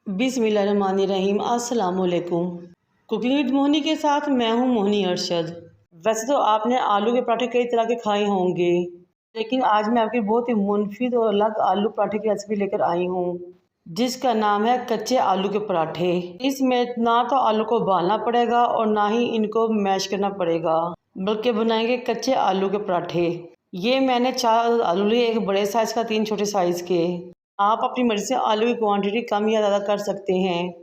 बिस्मिल्लाहिर्रहमानिर्रहीम। अस्सलाम वालेकुम। कुकिंग विद मोहनी के साथ मैं हूं मोहनी अरशद। वैसे तो आपने आलू के पराठे कई तरह के खाए होंगे, लेकिन आज मैं आपकी बहुत ही मुनफिद और अलग आलू पराठे की रेसिपी लेकर आई हूं, जिसका नाम है कच्चे आलू के पराठे। इसमें ना तो आलू को उबालना पड़ेगा और ना ही इनको मैश करना पड़ेगा, बल्कि बनाएंगे कच्चे आलू के पराठे। ये मैंने 4 आलू लिए, एक बड़े साइज़ का, 3 छोटे साइज़ के। आप अपनी मर्ज़ी से आलू की क्वांटिटी कम या ज़्यादा कर सकते हैं।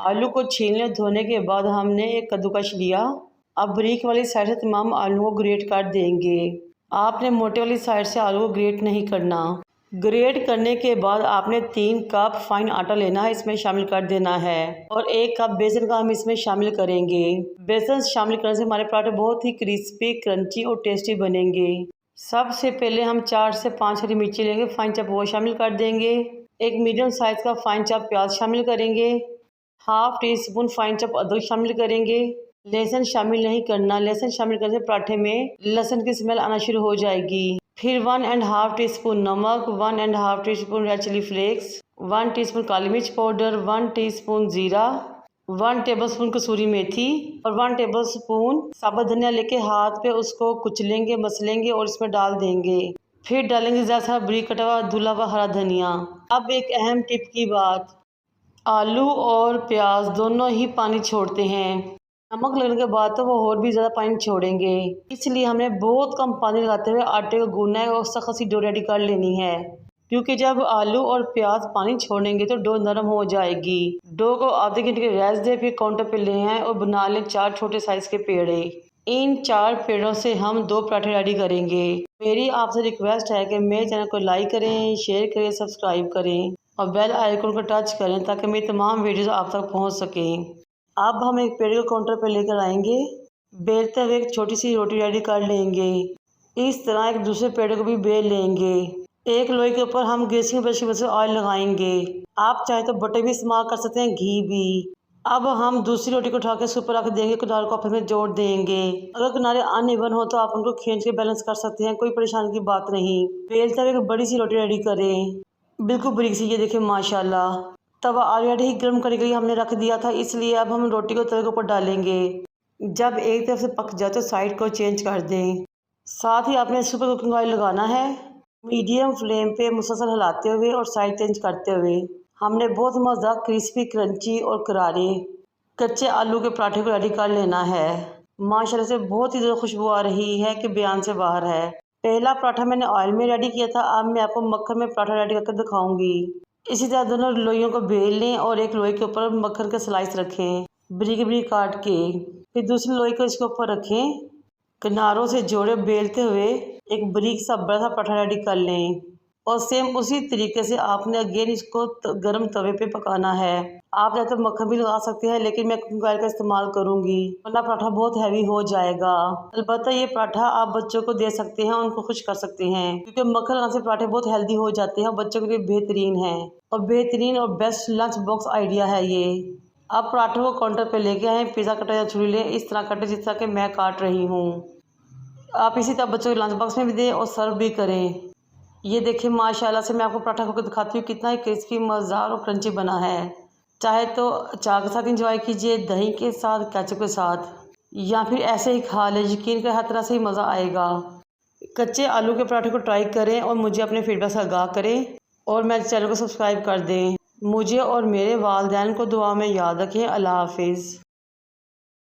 आलू को छीलने धोने के बाद हमने एक कद्दूकस लिया। अब बारीक वाली साइड से तमाम आलू को ग्रेट कर देंगे। आपने मोटे वाली साइड से आलू को ग्रेट नहीं करना। ग्रेट करने के बाद आपने 3 कप फाइन आटा लेना है, इसमें शामिल कर देना है, और 1 कप बेसन का हम इसमें शामिल करेंगे। बेसन शामिल करने से हमारे पराठे बहुत ही क्रिस्पी, क्रंची और टेस्टी बनेंगे। सबसे पहले हम 4 से 5 हरी मिर्ची लेंगे, फाइन चॉप वो शामिल कर देंगे। एक मीडियम साइज़ का फाइन चॉप प्याज शामिल करेंगे। Half tea spoon fine chop अदरक शामिल करेंगे। लहसुन शामिल नहीं करना, लहसुन शामिल करने से पराठे में लहसुन की स्मेल आना शुरू हो जाएगी। फिर 1.5 टीस्पून नमक, 1.5 teaspoon red chilli flakes, 1 teaspoon काली मिर्च पाउडर, 1 टीस्पून जीरा, 1 टेबलस्पून कसूरी मेथी और 1 टेबलस्पून साबुत धनिया लेके हाथ पे उसको कुचलेंगे, मसलेंगे और इसमें डाल देंगे। फिर डालेंगे ज़्यादा सा बारीक कटा हुआ धुला हुआ हरा धनिया। अब एक अहम टिप की बात, आलू और प्याज दोनों ही पानी छोड़ते हैं। नमक लगने के बाद तो वो और भी ज़्यादा पानी छोड़ेंगे, इसलिए हमें बहुत कम पानी लगाते हुए आटे को गूंदना है और सख्त सी डो रेडी कर लेनी है। क्योंकि जब आलू और प्याज पानी छोड़ेंगे तो डो नरम हो जाएगी। डो को आधे घंटे के रेस्ट दे, फिर काउंटर पे ले आए और बना लें 4 छोटे साइज के पेड़े। इन 4 पेड़ों से हम 2 पराठे रेडी करेंगे। मेरी आपसे रिक्वेस्ट है कि मेरे चैनल को लाइक करें, शेयर करें, सब्सक्राइब करें और बेल आइकन को टच करें ताकि मेरी तमाम वीडियोस आप तक पहुंच सकें। अब हम एक पेड़ को काउंटर पर लेकर आएंगे। बेलते हुए एक छोटी सी रोटी रेडी कर लेंगे। इस तरह एक दूसरे पेड़ को भी बेल लेंगे। एक लोई के ऊपर हम ग्रीसिंग ब्रश की मदद से ऑयल लगाएंगे। आप चाहे तो बटर भी इस्तेमाल कर सकते हैं, घी भी। अब हम दूसरी रोटी को उठा के ऊपर रख देंगे, किनारे को आपस में जोड़ देंगे। अगर किनारे अनइवन हो तो आप उनको खींच के बैलेंस कर सकते हैं, कोई परेशानी की बात नहीं। बेलते हुए एक बड़ी सी रोटी रेडी करें, बिल्कुल बारीक सी। ये देखिए माशाल्लाह, तवा ऑलरेडी ही गर्म करने के लिए हमने रख दिया था, इसलिए अब हम रोटी को तवे के ऊपर डालेंगे। जब एक तरफ से पक जाए तो साइड को चेंज कर दें। साथ ही आपने सुपर कुकिंग ऑयल लगाना है। मीडियम फ्लेम पे मुसलसल हिलाते हुए और साइड चेंज करते हुए हमने बहुत मज़ेदार क्रिस्पी, क्रंची और करारे कच्चे आलू के पराठे को रेडी कर लेना है। माशाल्लाह से बहुत ही ज़्यादा खुशबू आ रही है कि बयान से बाहर है। पहला पराठा मैंने ऑयल में रेडी किया था, अब मैं आपको मक्खन में पराठा रेडी करके दिखाऊंगी। इसी तरह दोनों लोइयों को बेल लें और एक लोई के ऊपर मक्खन का स्लाइस रखें, बारीक बारीक काट के। फिर दूसरी लोई को इसके ऊपर रखें, किनारों से जोड़े बेलते हुए एक बारीक सा बड़ा सा पराठा रेडी कर लें। और सेम उसी तरीके से आपने अगेन इसको गर्म तवे पे पकाना है। आप चाहे तो मक्खन भी लगा सकते हैं, लेकिन मैं कुकिंग ऑयल का इस्तेमाल करूंगी, वरना पराठा बहुत हैवी हो जाएगा। अलबत्ता ये पराठा आप बच्चों को दे सकते हैं, उनको खुश कर सकते हैं, क्योंकि मक्खन लगाने से पराठे बहुत हेल्दी हो जाते हैं और बच्चों के लिए बेहतरीन है और बेहतरीन और बेस्ट लंच बॉक्स आइडिया है ये। अब पराठों को काउंटर पे लेके आए, पिज़्ज़ा कटर या छुरी लें, इस तरह कटें जिस तरह के मैं काट रही हूँ। आप इसी तरह बच्चों के लंच बॉक्स में भी दें और सर्व भी करें। ये देखिए माशाल्लाह से मैं आपको पराठा खा के दिखाती हूँ कितना ही क्रिस्पी, मज़ेदार और क्रंची बना है। चाहे तो चाय के साथ इंजॉय कीजिए, दही के साथ, केचप के साथ, या फिर ऐसे ही खा लें। यकीन कर हर तरह से ही मज़ा आएगा। कच्चे आलू के पराठे को ट्राई करें और मुझे अपने फीडबैक से आगाह करें और मेरे चैनल को सब्सक्राइब कर दें। मुझे और मेरे वालिदैन को दुआ में याद रखें। अल्लाह हाफिज़।